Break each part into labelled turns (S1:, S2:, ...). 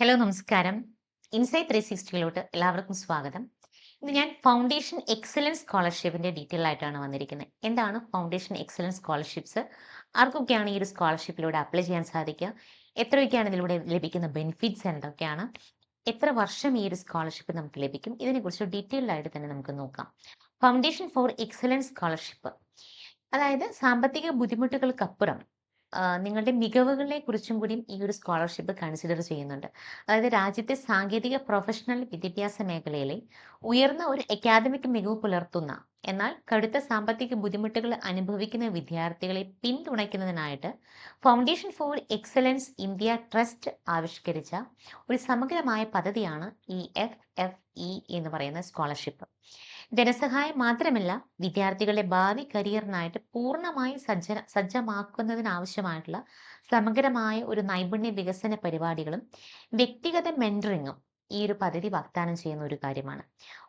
S1: Hello നമസ്കാരം. Insight 360 എല്ലാവർക്കും സ്വാഗതം. ഇന്ന് ഞാൻ ഫൗണ്ടേഷൻ എക്സലൻസ് സ്കോളർഷിപ്പിന്റെ ഡീറ്റെയിൽ ആയിട്ടാണ് വന്നിരിക്കുന്നത്. എന്താണ് ഫൗണ്ടേഷൻ എക്സലൻസ് സ്കോളർഷിപ്സ്? ആർക്കൊക്കെയാണ് ഈ ഒരു സ്കോളർഷിപ്പിലൂടെ അപ്ലൈ ചെയ്യാൻ സാധിക്കുക? എത്രയൊക്കെയാണ് ഇതിലൂടെ ലഭിക്കുന്ന ബെനിഫിറ്റ്സ് എന്തൊക്കെയാണ്? എത്ര വർഷം ഈ ഒരു സ്കോളർഷിപ്പ് നമുക്ക് ലഭിക്കും? ഇതിനെക്കുറിച്ച് ഡീറ്റെയിൽഡ് ആയിട്ട് തന്നെ നമുക്ക് നോക്കാം. ഫൗണ്ടേഷൻ ഫോർ എക്സലൻസ് സ്കോളർഷിപ്പ് അതായത് സാമ്പത്തിക ബുദ്ധിമുട്ടുകൾക്കപ്പുറം നിങ്ങളുടെ മികവുകളെ കുറിച്ചും കൂടി ഈ ഒരു സ്കോളർഷിപ്പ് കൺസിഡർ ചെയ്യുന്നുണ്ട്. അതായത് രാജ്യത്തെ സാങ്കേതിക പ്രൊഫഷണൽ വിദ്യാഭ്യാസ മേഖലയിലെ ഉയർന്ന ഒരു അക്കാദമിക് മികവ് പുലർത്തുന്ന എന്നാൽ കടുത്ത സാമ്പത്തിക ബുദ്ധിമുട്ടുകൾ അനുഭവിക്കുന്ന വിദ്യാർത്ഥികളെ പിന്തുണയ്ക്കുന്നതിനായിട്ട് foundation for excellence India trust ആവിഷ്കരിച്ച ഒരു സമഗ്രമായ പദ്ധതിയാണ് ഈ FFE എന്ന് പറയുന്ന സ്കോളർഷിപ്പ്. ധനസഹായം മാത്രമല്ല, വിദ്യാർത്ഥികളുടെ ഭാവി കരിയറിനായിട്ട് പൂർണ്ണമായി സജ്ജമാക്കുന്നതിനാവശ്യമായിട്ടുള്ള സമഗ്രമായ ഒരു നൈപുണ്യ വികസന പരിപാടികളും വ്യക്തിഗത മെന്ററിങ്ങും ഈ ഒരു പദ്ധതി വാഗ്ദാനം ചെയ്യുന്ന ഒരു കാര്യമാണ്.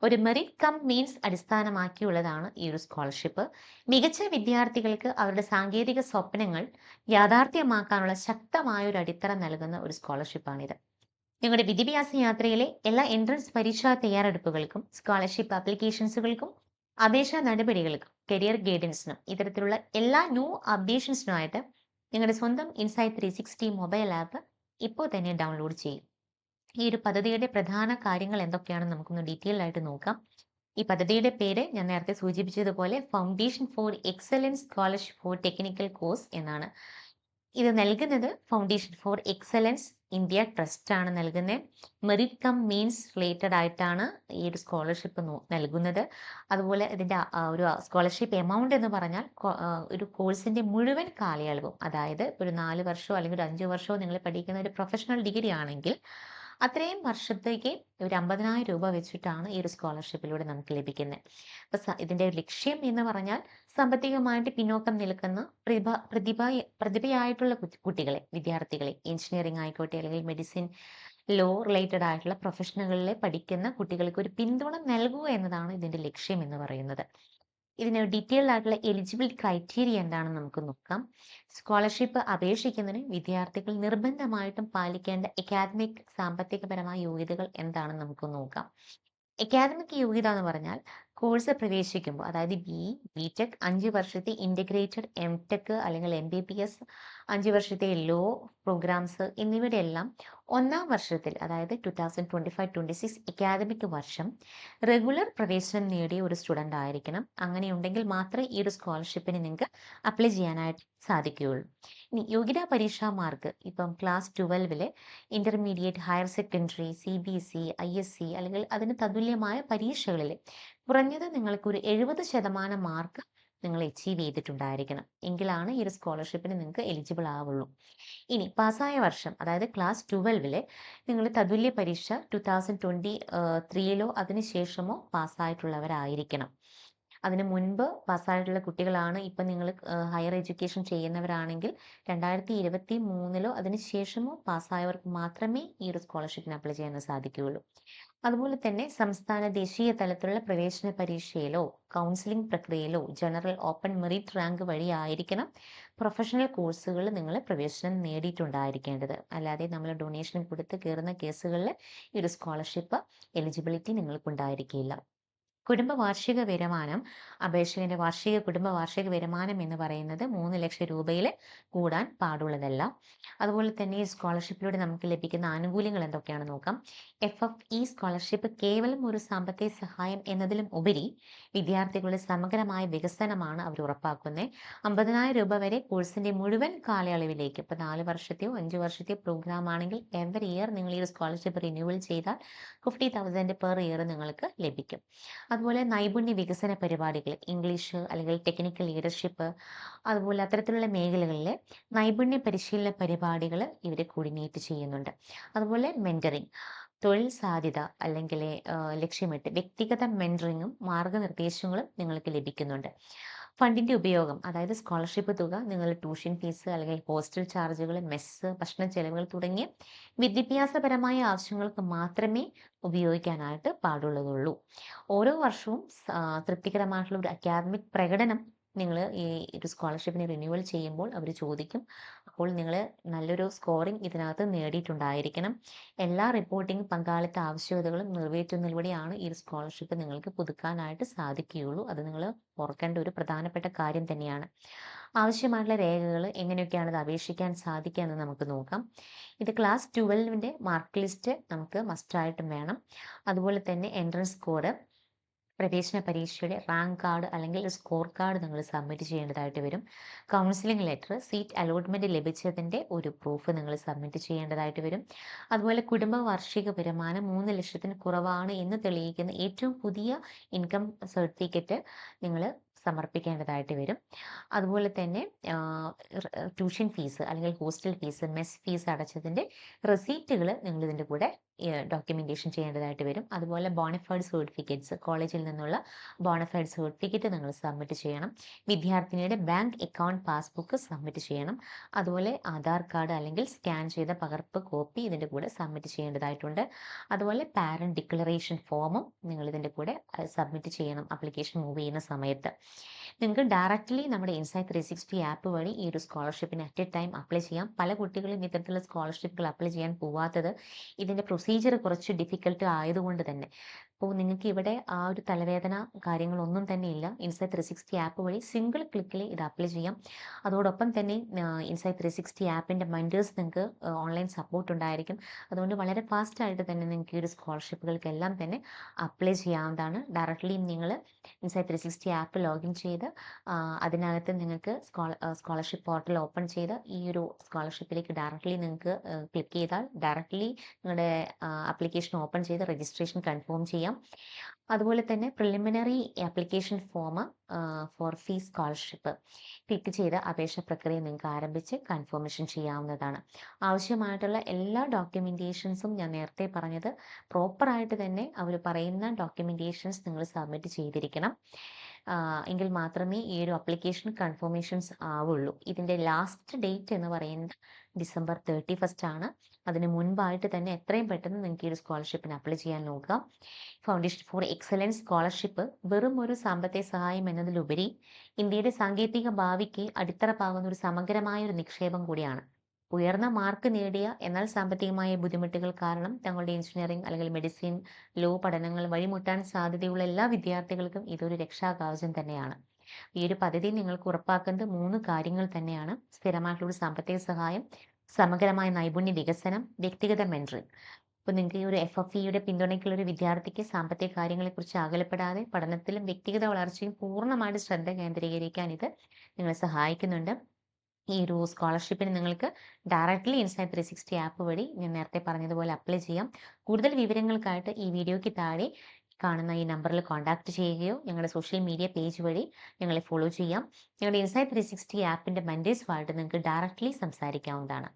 S1: ഒരു മെറിറ്റ് കം മീൻസ് അടിസ്ഥാനമാക്കിയുള്ളതാണ് ഈ ഒരു സ്കോളർഷിപ്പ്. മികച്ച വിദ്യാർത്ഥികൾക്ക് അവരുടെ സാങ്കേതിക സ്വപ്നങ്ങൾ യാഥാർത്ഥ്യമാക്കാനുള്ള ശക്തമായ ഒരു അടിത്തറ നൽകുന്ന ഒരു സ്കോളർഷിപ്പാണിത്. നിങ്ങളുടെ വിദ്യാഭ്യാസ യാത്രയിലെ എല്ലാ എൻട്രൻസ് പരീക്ഷാ തയ്യാറെടുപ്പുകൾക്കും സ്കോളർഷിപ്പ് ആപ്ലിക്കേഷൻസുകൾക്കും അപേക്ഷാ നടപടികൾക്കും കരിയർ ഗൈഡൻസിനും ഇത്തരത്തിലുള്ള എല്ലാ ന്യൂ അപ്ഡേഷൻസിനുമായിട്ട് നിങ്ങളുടെ സ്വന്തം ഇൻസൈറ്റ് 360 മൊബൈൽ ആപ്പ് ഇപ്പോൾ തന്നെ ഡൗൺലോഡ് ചെയ്യും. ഈ ഒരു പദ്ധതിയുടെ പ്രധാന കാര്യങ്ങൾ എന്തൊക്കെയാണെന്ന് നമുക്കൊന്ന് ഡീറ്റെയിൽ ആയിട്ട് നോക്കാം. ഈ പദ്ധതിയുടെ പേര് ഞാൻ നേരത്തെ സൂചിപ്പിച്ചതുപോലെ foundation for excellence scholarship four technical course എന്നാണ്. ഇത് നൽകുന്നത് foundation for excellence India trust ആണ് നൽകുന്നത്. മെറിറ്റ് കം മീൻസ് റിലേറ്റഡ് ആയിട്ടാണ് ഈ ഒരു സ്കോളർഷിപ്പ് നൽകുന്നത്. അതുപോലെ ഇതിന്റെ ഒരു സ്കോളർഷിപ്പ് എമൗണ്ട് എന്ന് പറഞ്ഞാൽ ഒരു കോഴ്സിന്റെ മുഴുവൻ കാലയളവും, അതായത് ഒരു 4 വർഷമോ അല്ലെങ്കിൽ ഒരു 5 വർഷമോ നിങ്ങൾ പഠിക്കുന്ന ഒരു പ്രൊഫഷണൽ ഡിഗ്രി ആണെങ്കിൽ അത്രയും വർഷത്തേക്ക് ഒരു 50,000 രൂപ വെച്ചിട്ടാണ് ഈ ഒരു സ്കോളർഷിപ്പിലൂടെ നമുക്ക് ലഭിക്കുന്നത്. അപ്പൊ ഇതിന്റെ ലക്ഷ്യം എന്ന് പറഞ്ഞാൽ സാമ്പത്തികമായിട്ട് പിന്നോക്കം നിൽക്കുന്ന പ്രതിഭയായിട്ടുള്ള കുട്ടികളെ, വിദ്യാർത്ഥികളെ, എഞ്ചിനീയറിംഗ് ആയിക്കോട്ടെ അല്ലെങ്കിൽ മെഡിസിൻ, ലോ റിലേറ്റഡ് ആയിട്ടുള്ള പ്രൊഫഷനുകളിലെ പഠിക്കുന്ന കുട്ടികൾക്ക് ഒരു പിന്തുണ നൽകുക എന്നതാണ് ഇതിന്റെ ലക്ഷ്യം എന്ന് പറയുന്നത്. ഇതിന് ഡീറ്റെയിൽഡ് ആയിട്ടുള്ള എലിജിബിലിറ്റി ക്രൈറ്റീരിയ എന്താണെന്ന് നമുക്ക് നോക്കാം. സ്കോളർഷിപ്പ് അപേക്ഷിക്കുന്നതിന് വിദ്യാർത്ഥികൾ നിർബന്ധമായിട്ടും പാലിക്കേണ്ട അക്കാദമിക് സാമ്പത്തികപരമായ യോഗ്യതകൾ എന്താണെന്ന് നമുക്ക് നോക്കാം. അക്കാദമിക് യോഗ്യത എന്ന് പറഞ്ഞാൽ കോഴ്സ് പ്രവേശിക്കുമ്പോൾ, അതായത് ബിടെക് 5 വർഷത്തെ ഇന്റഗ്രേറ്റഡ് എംടെക് അല്ലെങ്കിൽ MBBS 5 വർഷത്തെ ലോ പ്രോഗ്രാംസ് എന്നിവയുടെ എല്ലാം ഒന്നാം വർഷത്തിൽ, അതായത് 2025-26 അക്കാദമിക് വർഷം റെഗുലർ പ്രവേശനം നേടിയ ഒരു സ്റ്റുഡന്റ് ആയിരിക്കണം. അങ്ങനെയുണ്ടെങ്കിൽ മാത്രമേ ഈ ഒരു സ്കോളർഷിപ്പിന് നിങ്ങൾക്ക് അപ്ലൈ ചെയ്യാനായിട്ട് സാധിക്കുകയുള്ളൂ. ഇനി യോഗ്യതാ പരീക്ഷാ മാർക്ക് ഇപ്പം class 12 intermediate, higher secondary, CBSE, ISC അല്ലെങ്കിൽ അതിന് തതുല്യമായ പരീക്ഷകളിൽ കുറഞ്ഞത് നിങ്ങൾക്ക് ഒരു 70% മാർക്ക് നിങ്ങൾ അച്ചീവ് ചെയ്തിട്ടുണ്ടായിരിക്കണം. എങ്കിലാണ് ഈ ഒരു സ്കോളർഷിപ്പിന് നിങ്ങൾക്ക് എലിജിബിൾ ആവുള്ളൂ. ഇനി പാസ്സായ വർഷം, അതായത് ക്ലാസ് 12 നിങ്ങൾ തതുല്യ പരീക്ഷ 2023 അതിനുശേഷമോ പാസ്സായിട്ടുള്ളവരായിരിക്കണം. അതിന് മുൻപ് പാസ്സായിട്ടുള്ള കുട്ടികളാണ് ഇപ്പം നിങ്ങൾ ഹയർ എഡ്യൂക്കേഷൻ ചെയ്യുന്നവരാണെങ്കിൽ 2023 അതിന് ശേഷമോ പാസ്സായവർക്ക് മാത്രമേ ഈ ഒരു സ്കോളർഷിപ്പിന് അപ്ലൈ ചെയ്യാൻ സാധിക്കുകയുള്ളൂ. അതുപോലെ തന്നെ സംസ്ഥാന ദേശീയ തലത്തിലുള്ള പ്രവേശന പരീക്ഷയിലോ കൗൺസിലിംഗ് പ്രക്രിയയിലോ ജനറൽ ഓപ്പൺ മെറിറ്റ് റാങ്ക് വഴി ആയിരിക്കണം പ്രൊഫഷണൽ കോഴ്സുകളിൽ നിങ്ങൾ പ്രവേശനം നേടിയിട്ടുണ്ടായിരിക്കേണ്ടത്. അല്ലാതെ നമ്മൾ ഡൊണേഷൻ കൊടുത്ത് കയറുന്ന കേസുകളിൽ ഈ ഒരു സ്കോളർഷിപ്പ് എലിജിബിലിറ്റി നിങ്ങൾക്കുണ്ടായിരിക്കില്ല. കുടുംബ വാർഷിക വരുമാനം, അപേക്ഷകന്റെ കുടുംബ വാർഷിക വരുമാനം എന്ന് പറയുന്നത് 3 ലക്ഷം രൂപയിൽ കൂടാൻ പാടുള്ളതല്ല. അതുപോലെ തന്നെ ഈ സ്കോളർഷിപ്പിലൂടെ നമുക്ക് ലഭിക്കുന്ന ആനുകൂല്യങ്ങൾ എന്തൊക്കെയാണെന്ന് നോക്കാം. FFE സ്കോളർഷിപ്പ് കേവലം ഒരു സാമ്പത്തിക സഹായം എന്നതിലും ഉപരി വിദ്യാർത്ഥികളുടെ സമഗ്രമായ വികസനമാണ് അവർ ഉറപ്പാക്കുന്നത്. 50,000 രൂപ വരെ കോഴ്സിന്റെ മുഴുവൻ കാലയളവിലേക്ക്, ഇപ്പൊ 4 വർഷത്തെയോ 5 വർഷത്തെയോ പ്രോഗ്രാം ആണെങ്കിൽ എവറി ഇയർ നിങ്ങൾ ഈ ഒരു സ്കോളർഷിപ്പ് റിന്യൂവൽ ചെയ്താൽ 50,000 പെർ ഇയർ നിങ്ങൾക്ക് ലഭിക്കും. അതുപോലെ നൈപുണ്യ വികസന പരിപാടികൾ, ഇംഗ്ലീഷ് അല്ലെങ്കിൽ ടെക്നിക്കൽ ലീഡർഷിപ്പ്, അതുപോലെ അത്തരത്തിലുള്ള മേഖലകളിൽ നൈപുണ്യ പരിശീലന പരിപാടികൾ ഇവർ കോർഡിനേറ്റ് ചെയ്യുന്നുണ്ട്. അതുപോലെ മെന്ററിങ്, തൊഴിൽ സാധ്യത അല്ലെങ്കിൽ ലക്ഷ്യമിട്ട് വ്യക്തിഗത മെന്ററിങ്ങും മാർഗനിർദ്ദേശങ്ങളും നിങ്ങൾക്ക് ലഭിക്കുന്നുണ്ട്. ഫണ്ടിന്റെ ഉപയോഗം, അതായത് സ്കോളർഷിപ്പ് തുക നിങ്ങൾ ട്യൂഷൻ ഫീസ് അല്ലെങ്കിൽ ഹോസ്റ്റൽ ചാർജുകൾ, മെസ്സ്, ഭക്ഷണ ചെലവുകൾ തുടങ്ങിയ വിദ്യാഭ്യാസപരമായ ആവശ്യങ്ങൾക്ക് മാത്രമേ ഉപയോഗിക്കാനായിട്ട് പാടുള്ളതുള്ളൂ. ഓരോ വർഷവും തൃപ്തികരമായിട്ടുള്ള ഒരു അക്കാദമിക് പ്രകടനം നിങ്ങൾ ഈ ഒരു സ്കോളർഷിപ്പിന് റിന്യൂവൽ ചെയ്യുമ്പോൾ അവർ ചോദിക്കും. അപ്പോൾ നിങ്ങൾ നല്ലൊരു സ്കോറിംഗ് ഇതിനകത്ത് നേടിയിട്ടുണ്ടായിരിക്കണം. എല്ലാ റിപ്പോർട്ടിംഗ് പങ്കാളിത്ത ആവശ്യകതകളും നിറവേറ്റുന്നതിലൂടെയാണ് ഈ ഒരു സ്കോളർഷിപ്പ് നിങ്ങൾക്ക് പുതുക്കാനായിട്ട് സാധിക്കുകയുള്ളൂ. അത് നിങ്ങൾ ഓർക്കേണ്ട ഒരു പ്രധാനപ്പെട്ട കാര്യം തന്നെയാണ്. ആവശ്യമായിട്ടുള്ള രേഖകൾ എങ്ങനെയൊക്കെയാണ് ഇത് അപേക്ഷിക്കാൻ സാധിക്കുക എന്ന് നമുക്ക് നോക്കാം. ഇത് ക്ലാസ് 12ന്റെ മാർക്ക് ലിസ്റ്റ് നമുക്ക് മസ്റ്റായിട്ടും വേണം. അതുപോലെ തന്നെ എൻട്രൻസ് കോഡ്, പ്രവേശന പരീക്ഷയുടെ റാങ്ക് കാർഡ് അല്ലെങ്കിൽ സ്കോർ കാർഡ് നിങ്ങൾ സബ്മിറ്റ് ചെയ്യേണ്ടതായിട്ട് വരും. കൗൺസിലിംഗ് ലെറ്റർ, സീറ്റ് അലോട്ട്മെന്റ് ലഭിച്ചതിൻ്റെ ഒരു പ്രൂഫ് നിങ്ങൾ സബ്മിറ്റ് ചെയ്യേണ്ടതായിട്ട് വരും. അതുപോലെ കുടുംബ വാർഷിക വരുമാനം 3 ലക്ഷത്തിന് കുറവാണ് എന്ന് തെളിയിക്കുന്ന ഏറ്റവും പുതിയ ഇൻകം സർട്ടിഫിക്കറ്റ് നിങ്ങൾ സമർപ്പിക്കേണ്ടതായിട്ട് വരും. അതുപോലെ തന്നെ ട്യൂഷൻ ഫീസ് അല്ലെങ്കിൽ ഹോസ്റ്റൽ ഫീസ്, മെസ് ഫീസ് അടച്ചതിൻ്റെ റെസീറ്റുകൾ നിങ്ങൾ ഇതിൻ്റെ കൂടെ ഡോക്യുമെന്റേഷൻ ചെയ്യേണ്ടതായിട്ട് വരും. അതുപോലെ ബോണഫൈഡ് സർട്ടിഫിക്കറ്റ്സ്, കോളേജിൽ നിന്നുള്ള ബോണഫൈഡ് സർട്ടിഫിക്കറ്റ് നിങ്ങൾ സബ്മിറ്റ് ചെയ്യണം. വിദ്യാർത്ഥിനിയുടെ ബാങ്ക് അക്കൗണ്ട് പാസ്ബുക്ക് സബ്മിറ്റ് ചെയ്യണം. അതുപോലെ ആധാർ കാർഡ് അല്ലെങ്കിൽ സ്കാൻ ചെയ്ത പകർപ്പ് കോപ്പി ഇതിൻ്റെ കൂടെ സബ്മിറ്റ് ചെയ്യേണ്ടതായിട്ടുണ്ട്. അതുപോലെ പാരന്റ് ഡിക്ലറേഷൻ ഫോമും നിങ്ങൾ ഇതിൻ്റെ കൂടെ സബ്മിറ്റ് ചെയ്യണം ആപ്ലിക്കേഷൻ മൂവ് ചെയ്യുന്ന സമയത്ത്. നിങ്ങൾക്ക് ഡയറക്റ്റ്ലി നമ്മുടെ ഇൻസൈറ്റ് 360 ആപ്പ് വഴി ഈ ഒരു സ്കോളർഷിപ്പിന് അറ്റ് എ ടൈം അപ്ലൈ ചെയ്യാം. പല കുട്ടികളും ഇത്തരത്തിലുള്ള സ്കോളർഷിപ്പുകൾ അപ്ലൈ ചെയ്യാൻ പോവാത്തത് ഇതിൻ്റെ പ്രൊസീജിയർ കുറച്ച് ഡിഫിക്കൽട്ട് ആയതുകൊണ്ട് തന്നെ. അപ്പോൾ നിങ്ങൾക്ക് ഇവിടെ ആ ഒരു തലവേദന കാര്യങ്ങളൊന്നും തന്നെ ഇല്ല. ഇൻസൈറ്റ് 360 ആപ്പ് വഴി സിംഗിൾ ക്ലിക്കിൽ ഇത് അപ്ലൈ ചെയ്യാം. അതോടൊപ്പം തന്നെ ഇൻസൈറ്റ് 360 ആപ്പിൻ്റെ മെൻറ്റേഴ്സ് നിങ്ങൾക്ക് ഓൺലൈൻ സപ്പോർട്ട് ഉണ്ടായിരിക്കും. അതുകൊണ്ട് വളരെ ഫാസ്റ്റായിട്ട് തന്നെ നിങ്ങൾക്ക് ഈ ഒരു സ്കോളർഷിപ്പുകൾക്കെല്ലാം തന്നെ അപ്ലൈ ചെയ്യാവുന്നതാണ്. ഡയറക്റ്റ്ലി നിങ്ങൾ ഇൻസൈറ്റ് 360 ആപ്പ് ലോഗിൻ ചെയ്ത് അതിനകത്ത് നിങ്ങൾക്ക് സ്കോളർഷിപ്പ് പോർട്ടൽ ഓപ്പൺ ചെയ്ത് ഈ ഒരു സ്കോളർഷിപ്പിലേക്ക് ഡയറക്റ്റ്ലി നിങ്ങൾക്ക് ക്ലിക്ക് ചെയ്താൽ ഡയറക്റ്റ്ലി നിങ്ങളുടെ ആപ്ലിക്കേഷൻ ഓപ്പൺ ചെയ്ത് രജിസ്ട്രേഷൻ കൺഫേം ചെയ്യാം. അതുപോലെ തന്നെ പ്രിലിമിനറി ആപ്ലിക്കേഷൻ ഫോം ഫോർ ഫീ സ്കോളർഷിപ്പ് ക്ലിക്ക് ചെയ്ത് അപേക്ഷ പ്രക്രിയ നിങ്ങൾക്ക് ആരംഭിച്ച് കൺഫർമേഷൻ ചെയ്യാവുന്നതാണ്. ആവശ്യമായിട്ടുള്ള എല്ലാ ഡോക്യുമെൻറ്റേഷൻസും ഞാൻ നേരത്തെ പറഞ്ഞത് പ്രോപ്പറായിട്ട് തന്നെ അവർ പറയുന്ന ഡോക്യുമെൻറ്റേഷൻസ് നിങ്ങൾ സബ്മിറ്റ് ചെയ്തിരിക്കണം. എങ്കിൽ മാത്രമേ ഈ ഒരു ആപ്ലിക്കേഷൻ കൺഫർമേഷൻസ് ആവുള്ളൂ. ഇതിൻ്റെ ലാസ്റ്റ് ഡേറ്റ് എന്ന് പറയുന്നത് December 31 ആണ്. അതിന് മുൻപായിട്ട് തന്നെ എത്രയും പെട്ടെന്ന് നിങ്ങൾക്ക് ഈ ഒരു സ്കോളർഷിപ്പിന് അപ്ലൈ ചെയ്യാൻ നോക്കുക. ഫൗണ്ടേഷൻ ഫോർ എക്സലൻസ് സ്കോളർഷിപ്പ് വെറും ഒരു സാമ്പത്തിക സഹായം എന്നതിലുപരി ഇന്ത്യയുടെ സാങ്കേതിക ഭാവിക്ക് അടിത്തറ പാകുന്ന ഒരു സമഗ്രമായ ഒരു നിക്ഷേപം കൂടിയാണ്. ഉയർന്ന മാർക്ക് നേടിയ എന്നാൽ സാമ്പത്തികമായ ബുദ്ധിമുട്ടുകൾ കാരണം തങ്ങളുടെ എഞ്ചിനീയറിംഗ് അല്ലെങ്കിൽ മെഡിസിൻ, ലോ പഠനങ്ങൾ വഴിമുട്ടാൻ സാധ്യതയുള്ള എല്ലാ വിദ്യാർത്ഥികൾക്കും ഇതൊരു രക്ഷാകവചം തന്നെയാണ്. ഈ ഒരു പദ്ധതി നിങ്ങൾക്ക് ഉറപ്പാക്കുന്നത് 3 കാര്യങ്ങൾ തന്നെയാണ്: സ്ഥിരമായിട്ടുള്ള ഒരു സാമ്പത്തിക സഹായം, സമഗ്രമായ നൈപുണ്യ വികസനം, വ്യക്തിഗത മെന്ററിംഗ്. ഇപ്പോൾ നിങ്ങൾക്ക് ഈ ഒരു FFEയുടെ പിന്തുണയ്ക്കുള്ള ഒരു വിദ്യാർത്ഥിക്ക് സാമ്പത്തിക കാര്യങ്ങളെക്കുറിച്ച് അകലപ്പെടാതെ പഠനത്തിലും വ്യക്തിഗത വളർച്ചയും പൂർണ്ണമായിട്ട് ശ്രദ്ധ കേന്ദ്രീകരിക്കാൻ ഇത് നിങ്ങളെ സഹായിക്കുന്നുണ്ട്. ഈ ഒരു സ്കോളർഷിപ്പിന് നിങ്ങൾക്ക് ഡയറക്റ്റ്ലി ഇൻസൈറ്റ് 360 ആപ്പ് വഴി ഞാൻ നേരത്തെ പറഞ്ഞതുപോലെ അപ്ലൈ ചെയ്യാം. കൂടുതൽ വിവരങ്ങൾക്കായിട്ട് ഈ വീഡിയോയ്ക്ക് താഴെ കാണുന്ന ഈ നമ്പറിൽ കോൺടാക്ട് ചെയ്യുകയോ ഞങ്ങളുടെ സോഷ്യൽ മീഡിയ പേജ് വഴി ഞങ്ങളെ ഫോളോ ചെയ്യാം. ഞങ്ങളുടെ ഇൻസൈറ്റ് 360 ആപ്പിൻ്റെ മെൻറ്റേഴ്സുമായിട്ട് നിങ്ങൾക്ക് ഡയറക്റ്റ്ലി സംസാരിക്കാവുന്നതാണ്.